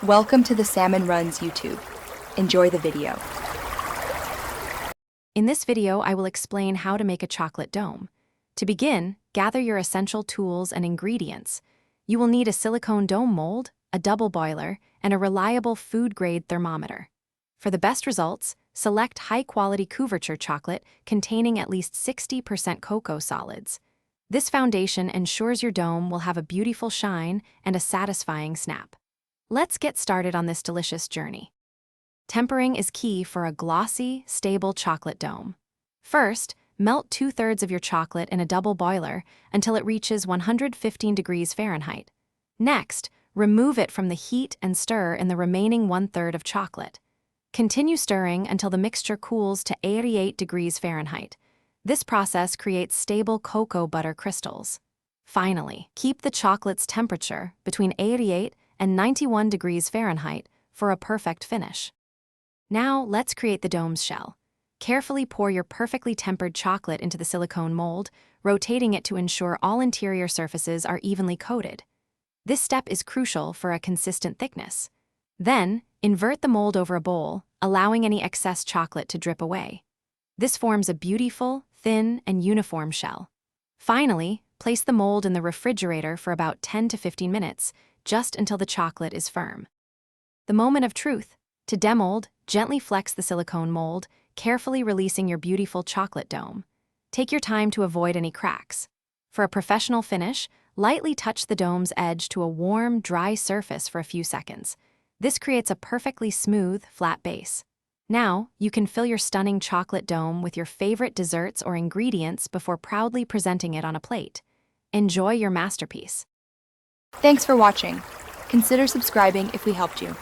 Welcome to the Salmon Runs YouTube. Enjoy the video. In this video, I will explain how to make a chocolate dome. To begin, gather your essential tools and ingredients. You will need a silicone dome mold, a double boiler, and a reliable food-grade thermometer. For the best results, select high-quality couverture chocolate containing at least 60% cocoa solids. This foundation ensures your dome will have a beautiful shine and a satisfying snap. Let's get started on this delicious journey. Tempering is key for a glossy, stable chocolate dome. First, melt 2/3 of your chocolate in a double boiler until it reaches 115 degrees Fahrenheit. Next, remove it from the heat and stir in the remaining 1/3 of chocolate. Continue stirring until the mixture cools to 88 degrees Fahrenheit. This process creates stable cocoa butter crystals. Finally, keep the chocolate's temperature between 88 and 91 degrees Fahrenheit for a perfect finish. Now, let's create the dome's shell. Carefully pour your perfectly tempered chocolate into the silicone mold, rotating it to ensure all interior surfaces are evenly coated. This step is crucial for a consistent thickness. Then, invert the mold over a bowl, allowing any excess chocolate to drip away. This forms a beautiful, thin, and uniform shell. Finally, place the mold in the refrigerator for about 10 to 15 minutes, just until the chocolate is firm. The moment of truth. To demold, gently flex the silicone mold, carefully releasing your beautiful chocolate dome. Take your time to avoid any cracks. For a professional finish, lightly touch the dome's edge to a warm, dry surface for a few seconds. This creates a perfectly smooth, flat base. Now, you can fill your stunning chocolate dome with your favorite desserts or ingredients before proudly presenting it on a plate. Enjoy your masterpiece. Thanks for watching. Consider subscribing if we helped you.